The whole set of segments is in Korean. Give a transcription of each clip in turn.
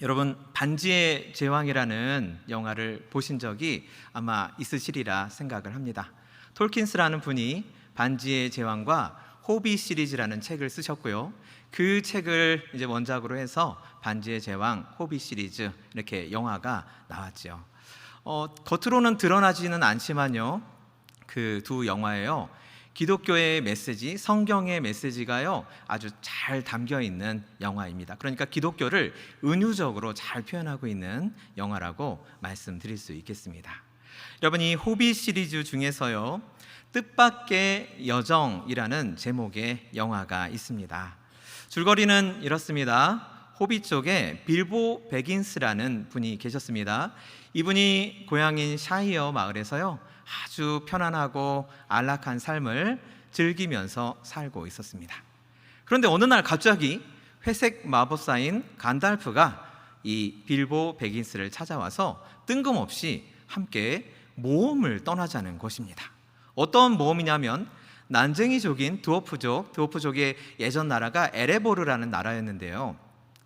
여러분, 반지의 제왕이라는 영화를 보신 적이 아마 있으시리라 생각을 합니다. 톨킨스라는 분이 반지의 제왕과 호빗 시리즈라는 책을 쓰셨고요. 그 책을 이제 원작으로 해서 반지의 제왕, 호빗 시리즈 이렇게 영화가 나왔죠. 겉으로는 드러나지는 않지만요, 그 두 영화에요, 기독교의 메시지, 성경의 메시지가요 아주 잘 담겨 있는 영화입니다. 그러니까 기독교를 은유적으로 잘 표현하고 있는 영화라고 말씀드릴 수 있겠습니다. 여러분, 이 호빗 시리즈 중에서요, 뜻밖의 여정이라는 제목의 영화가 있습니다. 줄거리는 이렇습니다. 호빗 쪽에 빌보 베긴스라는 분이 계셨습니다. 이분이 고향인 샤이어 마을에서요 아주 편안하고 안락한 삶을 즐기면서 살고 있었습니다. 그런데 어느 날 갑자기 회색 마법사인 간달프가 이 빌보 베긴스를 찾아와서 뜬금없이 함께 모험을 떠나자는 것입니다. 어떤 모험이냐면 난쟁이족인 드워프족의 예전 나라가 에레보르라는 나라였는데요,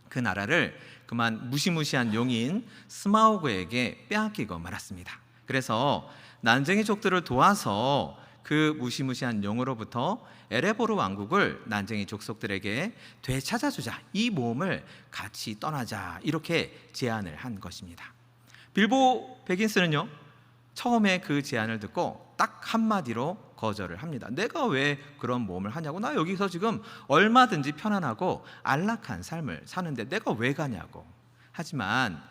그 나라를 그만 무시무시한 용인 스마우그에게 빼앗기고 말았습니다. 그래서 난쟁이족들을 도와서 그 무시무시한 용으로부터 에레보르 왕국을 난쟁이 족속들에게 되찾아주자, 이 모험을 같이 떠나자, 이렇게 제안을 한 것입니다. 빌보 베긴스는요 처음에 그 제안을 듣고 딱 한마디로 거절을 합니다. 내가 왜 그런 모험을 하냐고, 나 여기서 지금 얼마든지 편안하고 안락한 삶을 사는데 내가 왜 가냐고. 하지만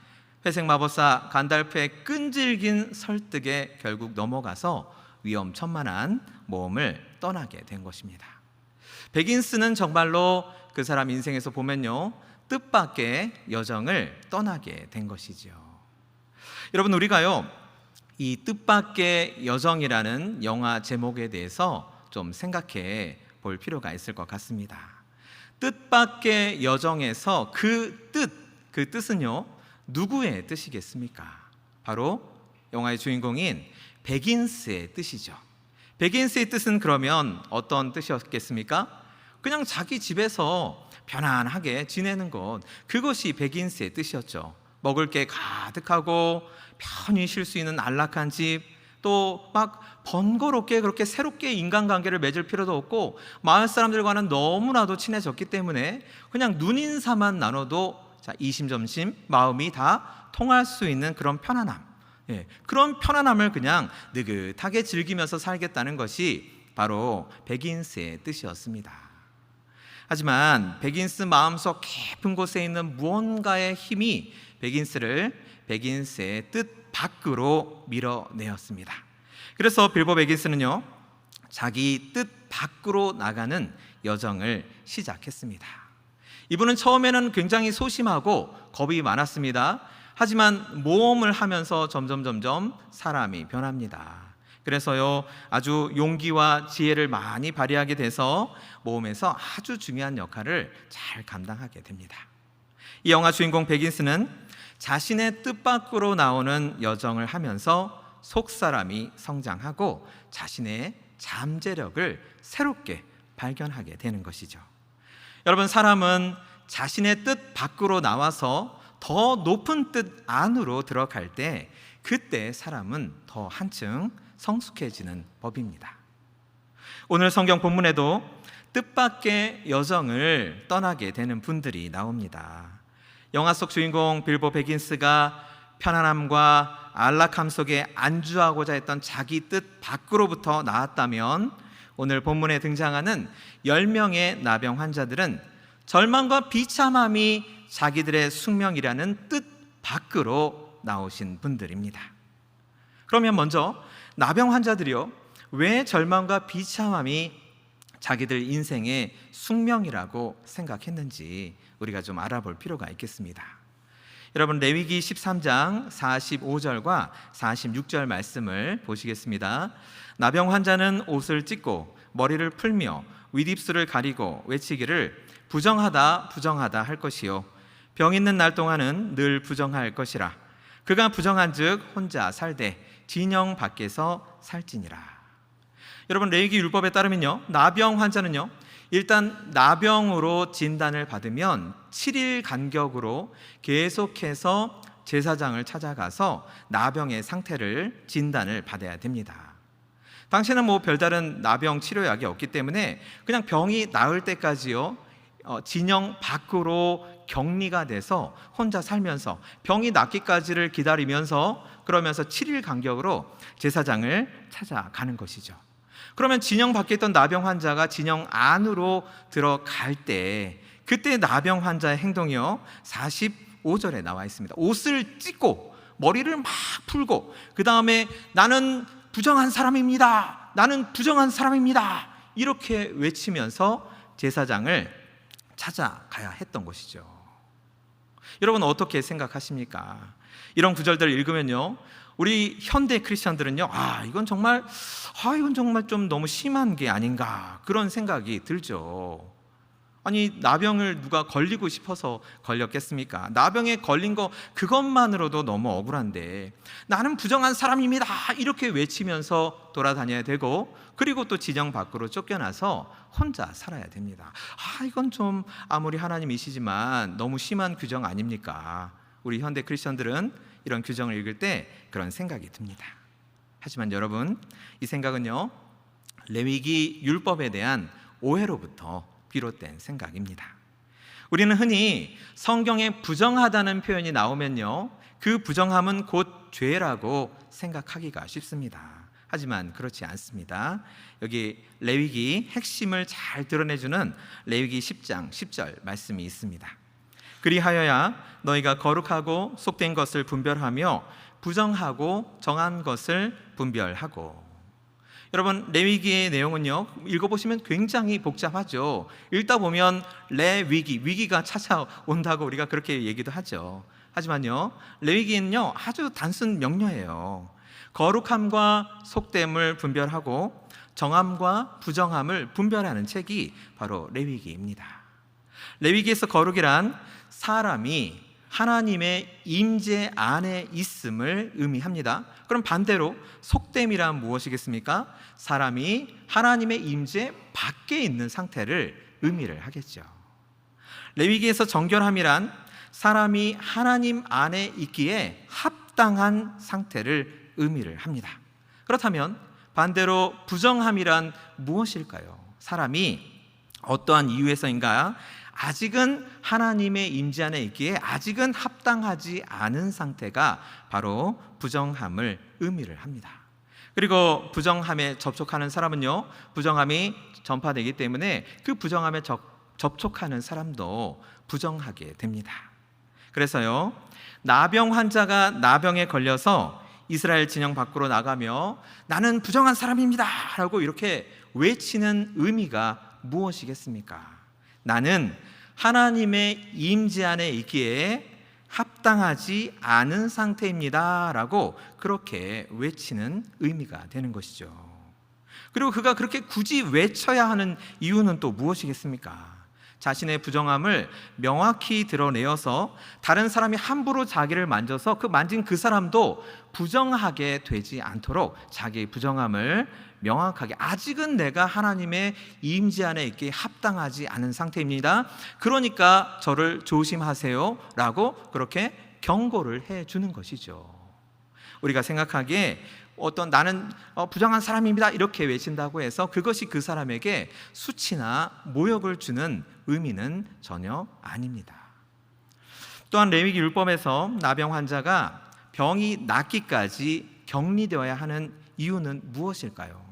회색 마법사 간달프의 끈질긴 설득에 결국 넘어가서 위험천만한 모험을 떠나게 된 것입니다. 베긴스는 정말로 그 사람 인생에서 보면요 뜻밖의 여정을 떠나게 된 것이죠. 여러분, 우리가요 이 뜻밖의 여정이라는 영화 제목에 대해서 좀 생각해 볼 필요가 있을 것 같습니다. 뜻밖의 여정에서 그 뜻은요 누구의 뜻이겠습니까? 바로 영화의 주인공인 베긴스의 뜻이죠. 베긴스의 뜻은 그러면 어떤 뜻이었겠습니까? 그냥 자기 집에서 편안하게 지내는 것, 그것이 베긴스의 뜻이었죠. 먹을 게 가득하고 편히 쉴 수 있는 안락한 집, 또 막 번거롭게 그렇게 새롭게 인간관계를 맺을 필요도 없고 마을 사람들과는 너무나도 친해졌기 때문에 그냥 눈인사만 나눠도 이심점심 마음이 다 통할 수 있는 그런 편안함, 그런 편안함을 그냥 느긋하게 즐기면서 살겠다는 것이 바로 베긴스의 뜻이었습니다. 하지만 베긴스 마음속 깊은 곳에 있는 무언가의 힘이 베긴스의 뜻 밖으로 밀어내었습니다. 그래서 빌보 베긴스는요 자기 뜻 밖으로 나가는 여정을 시작했습니다. 이분은 처음에는 굉장히 소심하고 겁이 많았습니다. 하지만 모험을 하면서 점점 사람이 변합니다. 그래서요 아주 용기와 지혜를 많이 발휘하게 돼서 모험에서 아주 중요한 역할을 잘 감당하게 됩니다. 이 영화 주인공 베긴스는 자신의 뜻 밖으로 나오는 여정을 하면서 속사람이 성장하고 자신의 잠재력을 새롭게 발견하게 되는 것이죠. 여러분, 사람은 자신의 뜻 밖으로 나와서 더 높은 뜻 안으로 들어갈 때 그때 사람은 더 한층 성숙해지는 법입니다. 오늘 성경 본문에도 뜻밖의 여정을 떠나게 되는 분들이 나옵니다. 영화 속 주인공 빌보 베긴스가 편안함과 안락함 속에 안주하고자 했던 자기 뜻 밖으로부터 나왔다면 오늘 본문에 등장하는 10명의 나병 환자들은 절망과 비참함이 자기들의 숙명이라는 뜻 밖으로 나오신 분들입니다. 그러면 먼저 나병 환자들이요 왜 절망과 비참함이 자기들 인생의 숙명이라고 생각했는지 우리가 좀 알아볼 필요가 있겠습니다. 여러분, 레위기 13장 45절과 46절 말씀을 보시겠습니다. 나병 환자는 옷을 찢고 머리를 풀며 윗입술을 가리고 외치기를 부정하다 부정하다 할 것이요 병 있는 날 동안은 늘 부정할 것이라. 그가 부정한즉 혼자 살되 진영 밖에서 살지니라. 여러분, 레위기 율법에 따르면요 나병 환자는요 일단 나병으로 진단을 받으면 7일 간격으로 계속해서 제사장을 찾아가서 나병의 상태를 진단을 받아야 됩니다. 당시에는 별다른 나병 치료약이 없기 때문에 그냥 병이 나을 때까지요, 진영 밖으로 격리가 돼서 혼자 살면서 병이 낫기까지를 기다리면서, 그러면서 7일 간격으로 제사장을 찾아가는 것이죠. 그러면 진영 밖에 있던 나병 환자가 진영 안으로 들어갈 때, 그때 나병 환자의 행동이요 45절에 나와 있습니다. 옷을 찢고 머리를 막 풀고, 그 다음에 나는 부정한 사람입니다, 나는 부정한 사람입니다, 이렇게 외치면서 제사장을 찾아가야 했던 것이죠. 여러분 어떻게 생각하십니까? 이런 구절들을 읽으면요, 우리 현대 크리스천들은요, 이건 정말 좀 너무 심한 게 아닌가, 그런 생각이 들죠. 아니, 나병을 누가 걸리고 싶어서 걸렸겠습니까? 나병에 걸린 거 그것만으로도 너무 억울한데 나는 부정한 사람입니다, 이렇게 외치면서 돌아다녀야 되고, 그리고 또 진영 밖으로 쫓겨나서 혼자 살아야 됩니다. 이건 좀 아무리 하나님이시지만 너무 심한 규정 아닙니까? 우리 현대 크리스천들은 이런 규정을 읽을 때 그런 생각이 듭니다. 하지만 여러분, 이 생각은요, 레위기 율법에 대한 오해로부터 비롯된 생각입니다. 우리는 흔히 성경에 부정하다는 표현이 나오면요, 그 부정함은 곧 죄라고 생각하기가 쉽습니다. 하지만 그렇지 않습니다. 여기 레위기 핵심을 잘 드러내주는 레위기 10장 10절 말씀이 있습니다. 그리하여야 너희가 거룩하고 속된 것을 분별하며 부정하고 정한 것을 분별하고. 여러분, 레위기의 내용은요, 읽어보시면 굉장히 복잡하죠. 읽다 보면 위기가 찾아온다고 우리가 그렇게 얘기도 하죠. 하지만요, 레위기는요 아주 단순 명료해요. 거룩함과 속됨을 분별하고 정함과 부정함을 분별하는 책이 바로 레위기입니다. 레위기에서 거룩이란 사람이 하나님의 임재 안에 있음을 의미합니다. 그럼 반대로 속됨이란 무엇이겠습니까? 사람이 하나님의 임재 밖에 있는 상태를 의미를 하겠죠. 레위기에서 정결함이란 사람이 하나님 안에 있기에 합당한 상태를 의미를 합니다. 그렇다면 반대로 부정함이란 무엇일까요? 사람이 어떠한 이유에서인가 아직은 하나님의 임재 안에 있기에 아직은 합당하지 않은 상태가 바로 부정함을 의미를 합니다. 그리고 부정함에 접촉하는 사람은요, 부정함이 전파되기 때문에 그 부정함에 접촉하는 사람도 부정하게 됩니다. 그래서요, 나병 환자가 나병에 걸려서 이스라엘 진영 밖으로 나가며 나는 부정한 사람입니다 라고 이렇게 외치는 의미가 무엇이겠습니까? 나는 하나님의 임재 안에 있기에 합당하지 않은 상태입니다 라고 그렇게 외치는 의미가 되는 것이죠. 그리고 그가 그렇게 굳이 외쳐야 하는 이유는 또 무엇이겠습니까? 자신의 부정함을 명확히 드러내어서 다른 사람이 함부로 자기를 만져서 만진 그 사람도 부정하게 되지 않도록 자기의 부정함을 명확하게, 아직은 내가 하나님의 임재 안에 있기에 합당하지 않은 상태입니다, 그러니까 저를 조심하세요 라고 그렇게 경고를 해주는 것이죠. 우리가 생각하기에 나는 부정한 사람입니다 이렇게 외친다고 해서 그것이 그 사람에게 수치나 모욕을 주는 의미는 전혀 아닙니다. 또한 레위기 율법에서 나병 환자가 병이 낫기까지 격리되어야 하는 이유는 무엇일까요?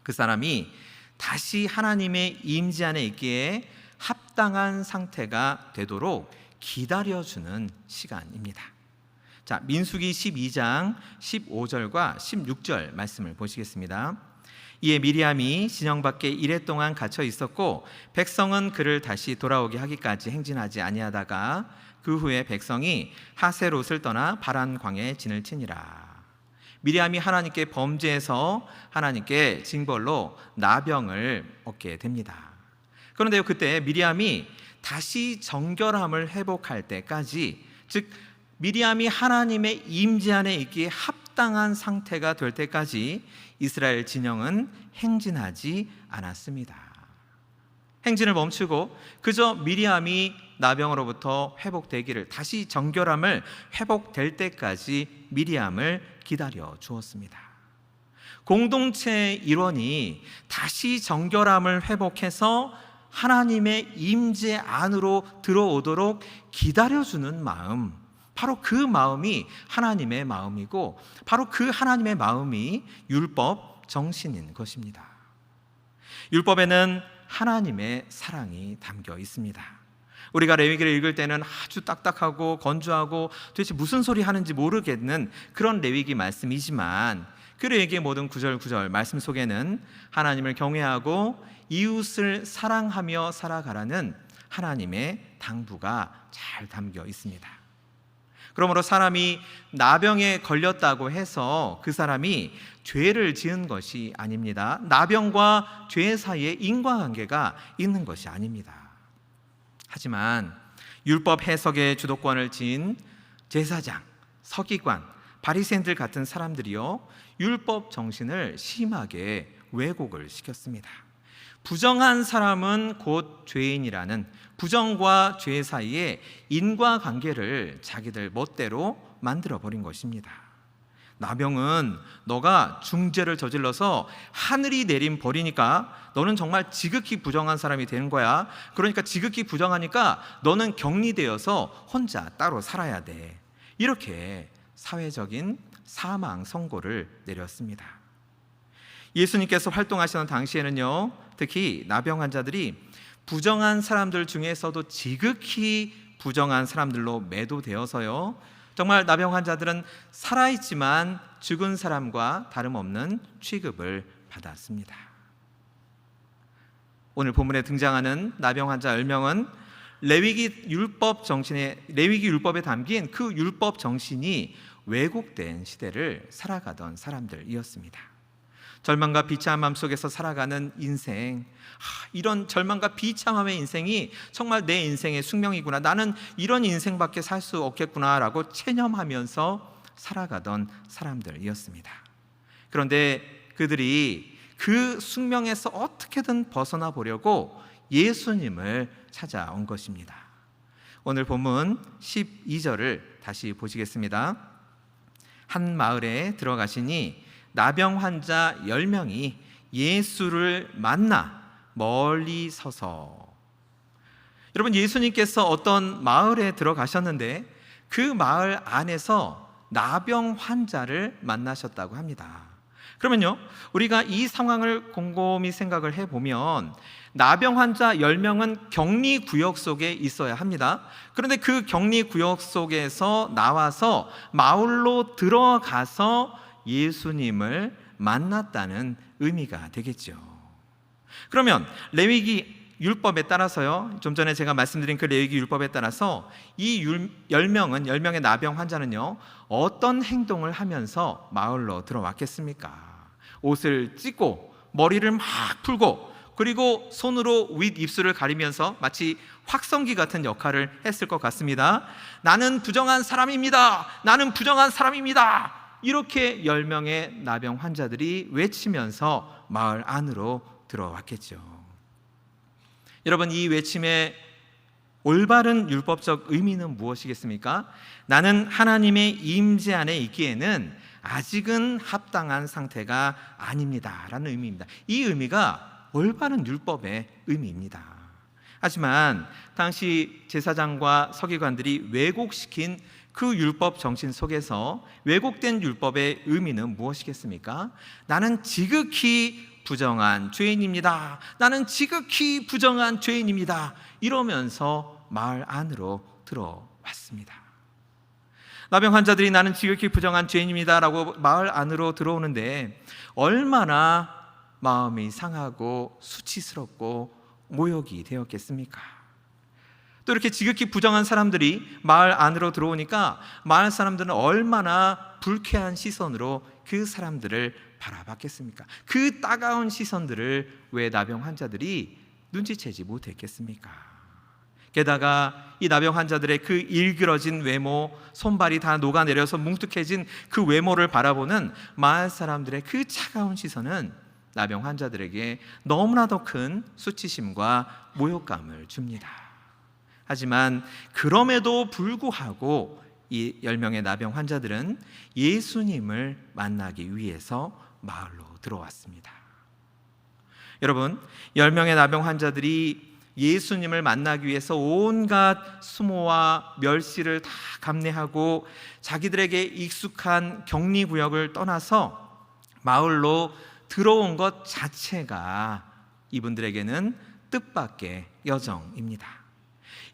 그 사람이 다시 하나님의 임재 안에 있기에 합당한 상태가 되도록 기다려주는 시간입니다. 자, 민수기 12장 15절과 16절 말씀을 보시겠습니다. 이에 미리암이 진영 밖에 이레 동안 갇혀 있었고 백성은 그를 다시 돌아오게 하기까지 행진하지 아니하다가 그 후에 백성이 하세롯을 떠나 바란 광야에 진을 치니라. 미리암이 하나님께 범죄해서 하나님께 징벌로 나병을 얻게 됩니다. 그런데요, 그때 미리암이 다시 정결함을 회복할 때까지, 즉 미리암이 하나님의 임재 안에 있기에 합당한 상태가 될 때까지 이스라엘 진영은 행진하지 않았습니다. 행진을 멈추고 그저 미리암이 나병으로부터 회복되기를, 다시 정결함을 회복될 때까지 미리암을 기다려 주었습니다. 공동체의 일원이 다시 정결함을 회복해서 하나님의 임재 안으로 들어오도록 기다려주는 마음, 바로 그 마음이 하나님의 마음이고, 바로 그 하나님의 마음이 율법 정신인 것입니다. 율법에는 하나님의 사랑이 담겨 있습니다. 우리가 레위기를 읽을 때는 아주 딱딱하고 건조하고 도대체 무슨 소리 하는지 모르겠는 그런 레위기 말씀이지만, 그 레위기의 모든 구절구절 말씀 속에는 하나님을 경외하고 이웃을 사랑하며 살아가라는 하나님의 당부가 잘 담겨 있습니다. 그러므로 사람이 나병에 걸렸다고 해서 그 사람이 죄를 지은 것이 아닙니다. 나병과 죄 사이에 인과관계가 있는 것이 아닙니다. 하지만 율법 해석의 주도권을 지닌 제사장, 서기관, 바리새인들 같은 사람들이요, 율법 정신을 심하게 왜곡을 시켰습니다. 부정한 사람은 곧 죄인이라는 부정과 죄 사이에 인과관계를 자기들 멋대로 만들어버린 것입니다. 나병은 너가 중죄를 저질러서 하늘이 내린 벌이니까 너는 정말 지극히 부정한 사람이 되는 거야. 그러니까 지극히 부정하니까 너는 격리되어서 혼자 따로 살아야 돼. 이렇게 사회적인 사망 선고를 내렸습니다. 예수님께서 활동하시는 당시에는요, 특히 나병 환자들이 부정한 사람들 중에서도 지극히 부정한 사람들로 매도되어서요, 정말 나병 환자들은 살아있지만 죽은 사람과 다름없는 취급을 받았습니다. 오늘 본문에 등장하는 나병 환자 10명은 레위기 율법에 담긴 그 율법 정신이 왜곡된 시대를 살아가던 사람들이었습니다. 절망과 비참함 속에서 살아가는 인생, 이런 절망과 비참함의 인생이 정말 내 인생의 숙명이구나, 나는 이런 인생밖에 살 수 없겠구나 라고 체념하면서 살아가던 사람들이었습니다. 그런데 그들이 그 숙명에서 어떻게든 벗어나 보려고 예수님을 찾아온 것입니다. 오늘 본문 12절을 다시 보시겠습니다. 한 마을에 들어가시니 나병 환자 10명이 예수를 만나 멀리 서서, 여러분, 예수님께서 어떤 마을에 들어가셨는데 그 마을 안에서 나병 환자를 만나셨다고 합니다. 그러면요, 우리가 이 상황을 곰곰이 생각을 해보면 나병 환자 10명은 격리구역 속에 있어야 합니다. 그런데 그 격리구역 속에서 나와서 마을로 들어가서 예수님을 만났다는 의미가 되겠죠. 그러면 레위기 율법에 따라서요, 좀 전에 제가 말씀드린 그 레위기 율법에 따라서 이 10명의 나병 환자는요, 어떤 행동을 하면서 마을로 들어왔겠습니까? 옷을 찢고 머리를 막 풀고 그리고 손으로 윗입술을 가리면서 마치 확성기 같은 역할을 했을 것 같습니다. 나는 부정한 사람입니다. 나는 부정한 사람입니다. 이렇게 10명의 나병 환자들이 외치면서 마을 안으로 들어왔겠죠. 여러분, 이 외침의 올바른 율법적 의미는 무엇이겠습니까? 나는 하나님의 임재 안에 있기에는 아직은 합당한 상태가 아닙니다 라는 의미입니다. 이 의미가 올바른 율법의 의미입니다. 하지만 당시 제사장과 서기관들이 왜곡시킨 그 율법 정신 속에서 왜곡된 율법의 의미는 무엇이겠습니까? 나는 지극히 부정한 죄인입니다. 나는 지극히 부정한 죄인입니다. 이러면서 마을 안으로 들어왔습니다. 나병 환자들이 나는 지극히 부정한 죄인입니다 라고 마을 안으로 들어오는데 얼마나 마음이 상하고 수치스럽고 모욕이 되었겠습니까? 또 이렇게 지극히 부정한 사람들이 마을 안으로 들어오니까 마을 사람들은 얼마나 불쾌한 시선으로 그 사람들을 바라봤겠습니까? 그 따가운 시선들을 왜 나병 환자들이 눈치채지 못했겠습니까? 게다가 이 나병 환자들의 그 일그러진 외모, 손발이 다 녹아내려서 뭉툭해진 그 외모를 바라보는 마을 사람들의 그 차가운 시선은 나병 환자들에게 너무나도 큰 수치심과 모욕감을 줍니다. 하지만 그럼에도 불구하고 이 10명의 나병 환자들은 예수님을 만나기 위해서 마을로 들어왔습니다. 여러분, 10명의 나병 환자들이 예수님을 만나기 위해서 온갖 수모와 멸시를 다 감내하고 자기들에게 익숙한 격리구역을 떠나서 마을로 들어온 것 자체가 이분들에게는 뜻밖의 여정입니다.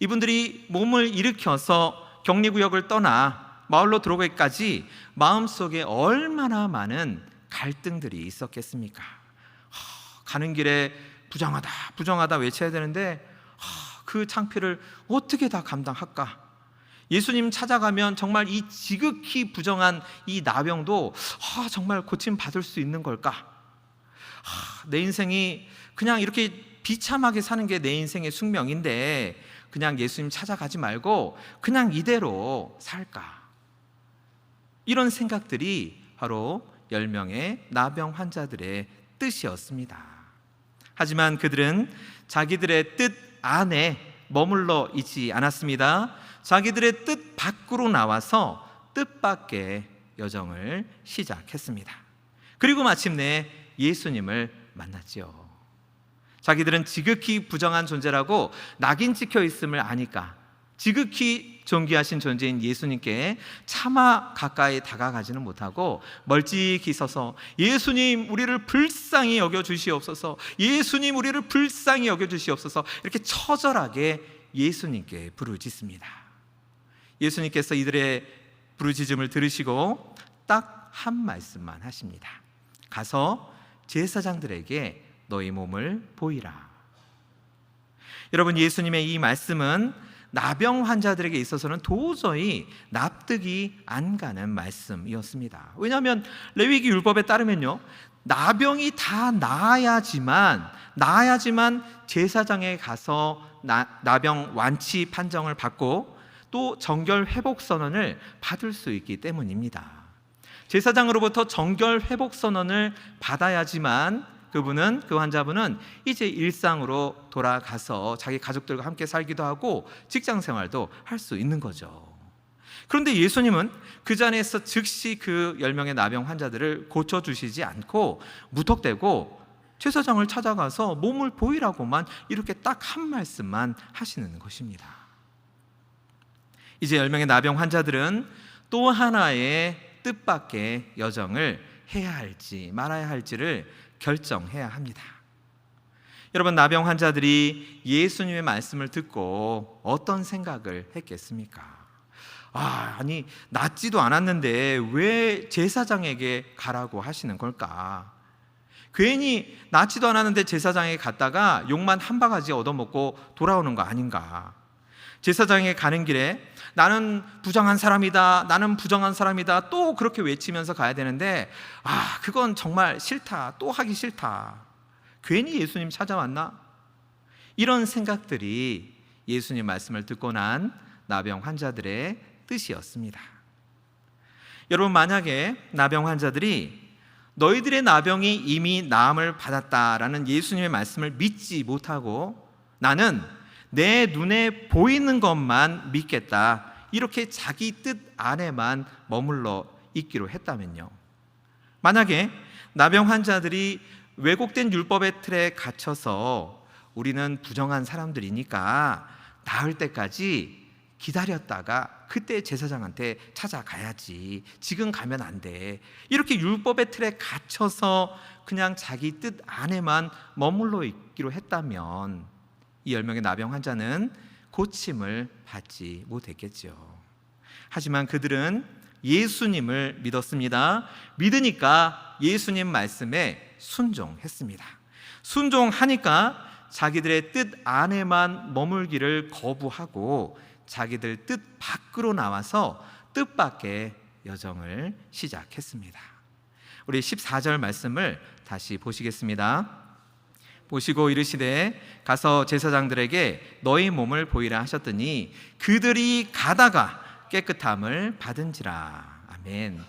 이분들이 몸을 일으켜서 격리구역을 떠나 마을로 들어오기까지 마음속에 얼마나 많은 갈등들이 있었겠습니까? 가는 길에 부정하다 부정하다 외쳐야 되는데 그 창피를 어떻게 다 감당할까? 예수님 찾아가면 정말 이 지극히 부정한 이 나병도 정말 고침 받을 수 있는 걸까? 내 인생이 그냥 이렇게 비참하게 사는 게 내 인생의 숙명인데 그냥 예수님 찾아가지 말고 그냥 이대로 살까? 이런 생각들이 바로 10명의 나병 환자들의 뜻이었습니다. 하지만 그들은 자기들의 뜻 안에 머물러 있지 않았습니다. 자기들의 뜻 밖으로 나와서 뜻밖의 여정을 시작했습니다. 그리고 마침내 예수님을 만났지요. 자기들은 지극히 부정한 존재라고 낙인 찍혀 있음을 아니까 지극히 존귀하신 존재인 예수님께 차마 가까이 다가가지는 못하고 멀찍이 서서 예수님 우리를 불쌍히 여겨주시옵소서, 예수님 우리를 불쌍히 여겨주시옵소서, 이렇게 처절하게 예수님께 부르짖습니다. 예수님께서 이들의 부르짖음을 들으시고 딱 한 말씀만 하십니다. 가서 제사장들에게 너희 몸을 보이라. 여러분, 예수님의 이 말씀은 나병 환자들에게 있어서는 도저히 납득이 안 가는 말씀이었습니다. 왜냐하면 레위기 율법에 따르면요, 나병이 다 나아야지만 제사장에 가서 나병 완치 판정을 받고 또 정결 회복 선언을 받을 수 있기 때문입니다. 제사장으로부터 정결 회복 선언을 받아야지만 그 환자분은 이제 일상으로 돌아가서 자기 가족들과 함께 살기도 하고 직장 생활도 할 수 있는 거죠. 그런데 예수님은 그 자리에서 즉시 그 10명의 나병 환자들을 고쳐주시지 않고 무턱대고 제사장을 찾아가서 몸을 보이라고만 이렇게 딱 한 말씀만 하시는 것입니다. 이제 10명의 나병 환자들은 또 하나의 뜻밖의 여정을 해야 할지 말아야 할지를 결정해야 합니다. 여러분, 나병 환자들이 예수님의 말씀을 듣고 어떤 생각을 했겠습니까? 아니 낫지도 않았는데 왜 제사장에게 가라고 하시는 걸까? 괜히 낫지도 않았는데 제사장에게 갔다가 욕만 한 바가지 얻어먹고 돌아오는 거 아닌가? 제사장에 가는 길에 나는 부정한 사람이다, 나는 부정한 사람이다 또 그렇게 외치면서 가야 되는데 그건 정말 싫다, 또 하기 싫다, 괜히 예수님 찾아왔나? 이런 생각들이 예수님 말씀을 듣고 난 나병 환자들의 뜻이었습니다. 여러분, 만약에 나병 환자들이 너희들의 나병이 이미 나음을 받았다라는 예수님의 말씀을 믿지 못하고 나는 내 눈에 보이는 것만 믿겠다, 이렇게 자기 뜻 안에만 머물러 있기로 했다면요, 만약에 나병 환자들이 왜곡된 율법의 틀에 갇혀서 우리는 부정한 사람들이니까 나을 때까지 기다렸다가 그때 제사장한테 찾아가야지, 지금 가면 안 돼, 이렇게 율법의 틀에 갇혀서 그냥 자기 뜻 안에만 머물러 있기로 했다면 이 10명의 나병 환자는 고침을 받지 못했겠죠. 하지만 그들은 예수님을 믿었습니다. 믿으니까 예수님 말씀에 순종했습니다. 순종하니까 자기들의 뜻 안에만 머물기를 거부하고 자기들 뜻 밖으로 나와서 뜻밖의 여정을 시작했습니다. 우리 14절 말씀을 다시 보시겠습니다. 보시고 이르시되 가서 제사장들에게 너희 몸을 보이라 하셨더니 그들이 가다가 깨끗함을 받은지라. 아멘.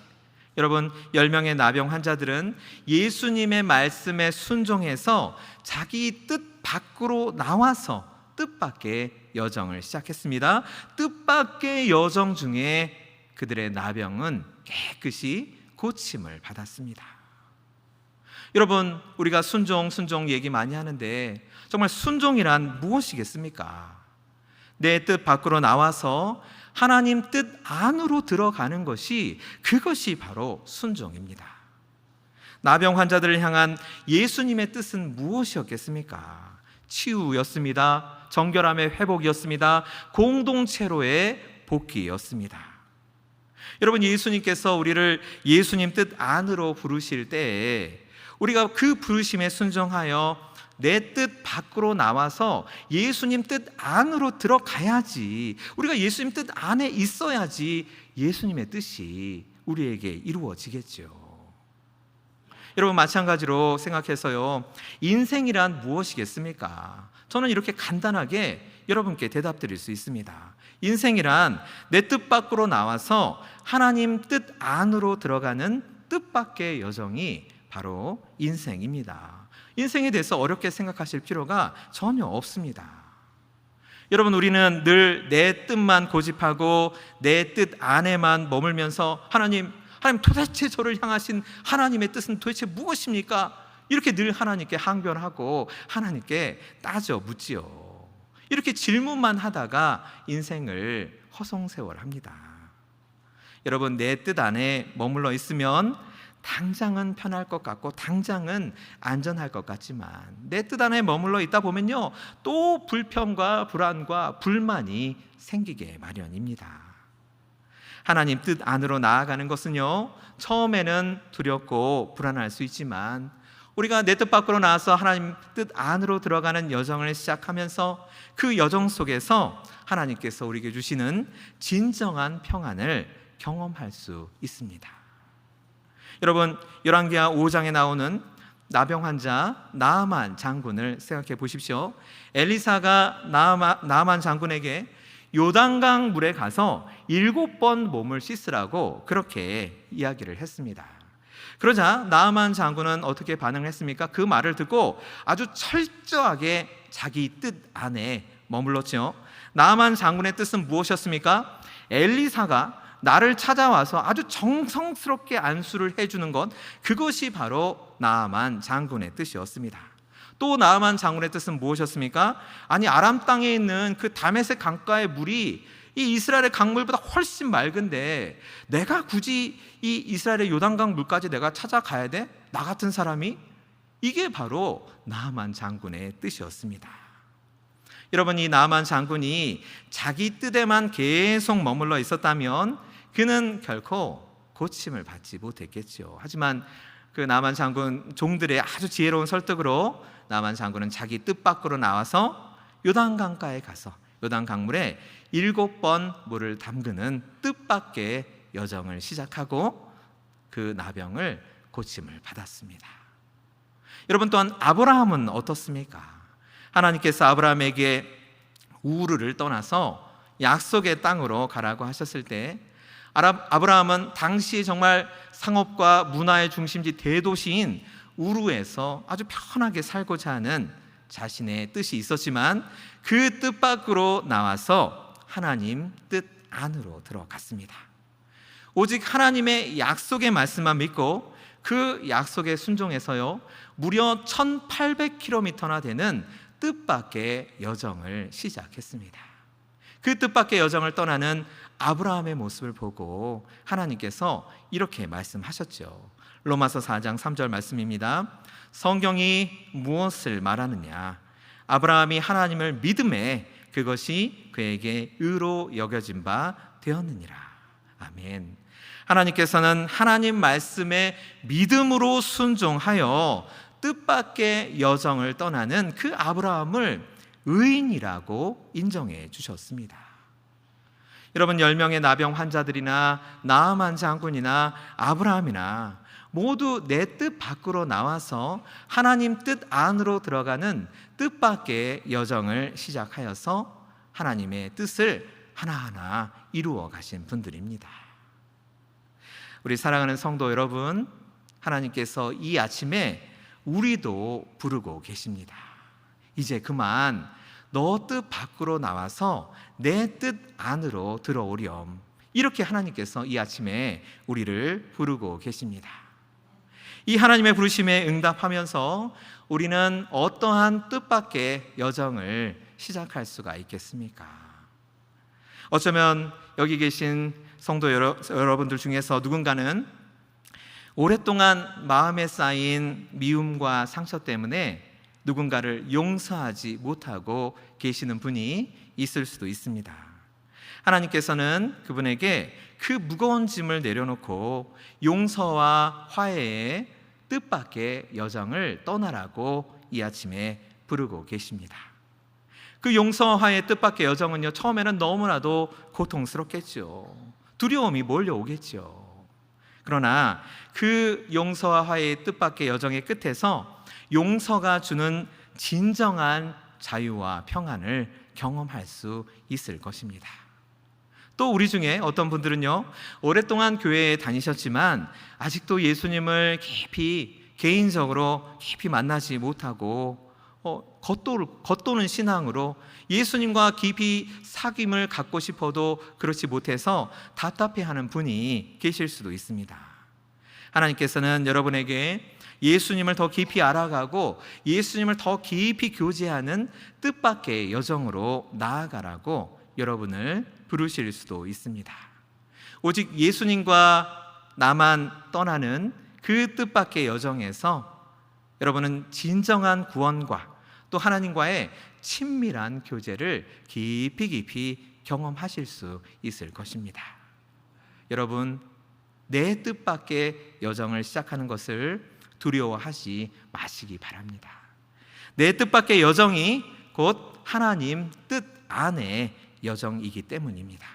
여러분, 10명의 나병 환자들은 예수님의 말씀에 순종해서 자기 뜻 밖으로 나와서 뜻밖의 여정을 시작했습니다. 뜻밖의 여정 중에 그들의 나병은 깨끗이 고침을 받았습니다. 여러분, 우리가 순종 얘기 많이 하는데 정말 순종이란 무엇이겠습니까? 내 뜻 밖으로 나와서 하나님 뜻 안으로 들어가는 것이, 그것이 바로 순종입니다. 나병 환자들을 향한 예수님의 뜻은 무엇이었겠습니까? 치유였습니다. 정결함의 회복이었습니다. 공동체로의 복귀였습니다. 여러분, 예수님께서 우리를 예수님 뜻 안으로 부르실 때에 우리가 그 부르심에 순종하여 내 뜻 밖으로 나와서 예수님 뜻 안으로 들어가야지, 우리가 예수님 뜻 안에 있어야지 예수님의 뜻이 우리에게 이루어지겠죠. 여러분, 마찬가지로 생각해서요, 인생이란 무엇이겠습니까? 저는 이렇게 간단하게 여러분께 대답 드릴 수 있습니다. 인생이란 내 뜻 밖으로 나와서 하나님 뜻 안으로 들어가는 뜻밖의 여정이 바로 인생입니다. 인생에 대해서 어렵게 생각하실 필요가 전혀 없습니다. 여러분, 우리는 늘 내 뜻만 고집하고 내 뜻 안에만 머물면서 하나님 도대체 저를 향하신 하나님의 뜻은 도대체 무엇입니까? 이렇게 늘 하나님께 항변하고 하나님께 따져 묻지요. 이렇게 질문만 하다가 인생을 허송세월합니다. 여러분, 내 뜻 안에 머물러 있으면 당장은 편할 것 같고 당장은 안전할 것 같지만 내 뜻 안에 머물러 있다 보면요, 또 불평과 불안과 불만이 생기게 마련입니다. 하나님 뜻 안으로 나아가는 것은요, 처음에는 두렵고 불안할 수 있지만 우리가 내 뜻 밖으로 나와서 하나님 뜻 안으로 들어가는 여정을 시작하면서 그 여정 속에서 하나님께서 우리에게 주시는 진정한 평안을 경험할 수 있습니다. 여러분, 열왕기하 5장에 나오는 나병 환자 나아만 장군을 생각해 보십시오. 엘리사가 나아만 장군에게 요단강 물에 가서 7번 몸을 씻으라고 그렇게 이야기를 했습니다. 그러자 나아만 장군은 어떻게 반응을 했습니까? 그 말을 듣고 아주 철저하게 자기 뜻 안에 머물렀죠. 나아만 장군의 뜻은 무엇이었습니까? 엘리사가 나를 찾아와서 아주 정성스럽게 안수를 해주는 것, 그것이 바로 나아만 장군의 뜻이었습니다. 또 나아만 장군의 뜻은 무엇이었습니까? 아니, 아람 땅에 있는 그 다메섹 강가의 물이 이 이스라엘의 강물보다 훨씬 맑은데 내가 굳이 이 이스라엘의 요단강 물까지 내가 찾아가야 돼? 나 같은 사람이? 이게 바로 나아만 장군의 뜻이었습니다. 여러분, 이 나아만 장군이 자기 뜻에만 계속 머물러 있었다면 그는 결코 고침을 받지 못했겠죠. 하지만 그 나아만 장군 종들의 아주 지혜로운 설득으로 나아만 장군은 자기 뜻 밖으로 나와서 요단강가에 가서 요단 강물에 7번 물을 담그는 뜻밖의 여정을 시작하고 그 나병을 고침을 받았습니다. 여러분, 또한 아브라함은 어떻습니까? 하나님께서 아브라함에게 우르를 떠나서 약속의 땅으로 가라고 하셨을 때 아브라함은 당시 정말 상업과 문화의 중심지 대도시인 우르에서 아주 편하게 살고자 하는 자신의 뜻이 있었지만 그 뜻 밖으로 나와서 하나님 뜻 안으로 들어갔습니다. 오직 하나님의 약속의 말씀만 믿고 그 약속에 순종해서요, 무려 1800km나 되는 뜻밖의 여정을 시작했습니다. 그 뜻밖의 여정을 떠나는 아브라함의 모습을 보고 하나님께서 이렇게 말씀하셨죠. 로마서 4장 3절 말씀입니다. 성경이 무엇을 말하느냐? 아브라함이 하나님을 믿음에 그것이 그에게 의로 여겨진 바 되었느니라. 아멘. 하나님께서는 하나님 말씀에 믿음으로 순종하여 뜻밖의 여정을 떠나는 그 아브라함을 의인이라고 인정해 주셨습니다. 여러분, 10명의 나병 환자들이나 나아만 장군이나 아브라함이나 모두 내 뜻 밖으로 나와서 하나님 뜻 안으로 들어가는 뜻밖의 여정을 시작하여서 하나님의 뜻을 하나하나 이루어 가신 분들입니다. 우리 사랑하는 성도 여러분, 하나님께서 이 아침에 우리도 부르고 계십니다. 이제 그만 너 뜻 밖으로 나와서 내 뜻 안으로 들어오렴. 이렇게 하나님께서 이 아침에 우리를 부르고 계십니다. 이 하나님의 부르심에 응답하면서 우리는 어떠한 뜻밖의 여정을 시작할 수가 있겠습니까? 어쩌면 여기 계신 성도 여러분들 중에서 누군가는 오랫동안 마음에 쌓인 미움과 상처 때문에 누군가를 용서하지 못하고 계시는 분이 있을 수도 있습니다. 하나님께서는 그분에게 그 무거운 짐을 내려놓고 용서와 화해의 뜻밖의 여정을 떠나라고 이 아침에 부르고 계십니다. 그 용서와 화해의 뜻밖의 여정은요, 처음에는 너무나도 고통스럽겠죠. 두려움이 몰려오겠죠. 그러나 그 용서와 화해의 뜻밖의 여정의 끝에서 용서가 주는 진정한 자유와 평안을 경험할 수 있을 것입니다. 또 우리 중에 어떤 분들은요, 오랫동안 교회에 다니셨지만 아직도 예수님을 개인적으로 깊이 만나지 못하고 겉도는 신앙으로 예수님과 깊이 사귐을 갖고 싶어도 그렇지 못해서 답답해하는 분이 계실 수도 있습니다. 하나님께서는 여러분에게 예수님을 더 깊이 알아가고 예수님을 더 깊이 교제하는 뜻밖의 여정으로 나아가라고 여러분을 부르실 수도 있습니다. 오직 예수님과 나만 떠나는 그 뜻밖의 여정에서 여러분은 진정한 구원과 또 하나님과의 친밀한 교제를 깊이 경험하실 수 있을 것입니다. 여러분, 내 뜻밖의 여정을 시작하는 것을 두려워하지 마시기 바랍니다. 내 뜻밖의 여정이 곧 하나님 뜻 안의 여정이기 때문입니다.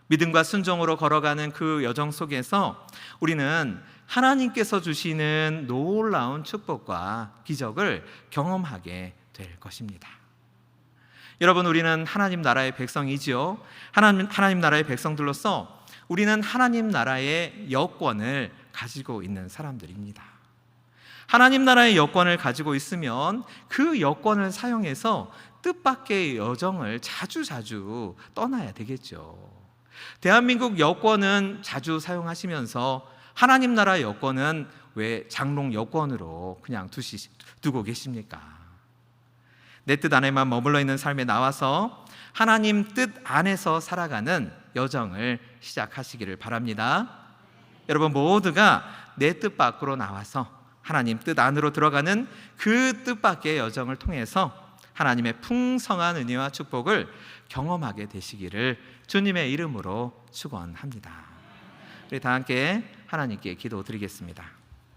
믿음과 순종으로 걸어가는 그 여정 속에서 우리는 하나님께서 주시는 놀라운 축복과 기적을 경험하게 될 것입니다. 여러분, 우리는 하나님 나라의 백성이지요. 하나님 나라의 백성들로서 우리는 하나님 나라의 여권을 가지고 있는 사람들입니다. 하나님 나라의 여권을 가지고 있으면 그 여권을 사용해서 뜻밖의 여정을 자주 떠나야 되겠죠. 대한민국 여권은 자주 사용하시면서 하나님 나라 여권은 왜 장롱 여권으로 그냥 두고 계십니까? 내 뜻 안에만 머물러 있는 삶에 나와서 하나님 뜻 안에서 살아가는 여정을 시작하시기를 바랍니다. 여러분 모두가 내 뜻 밖으로 나와서 하나님 뜻 안으로 들어가는 그 뜻밖의 여정을 통해서 하나님의 풍성한 은혜와 축복을 경험하게 되시기를 주님의 이름으로 축원합니다. 우리 다 함께 하나님께 기도드리겠습니다.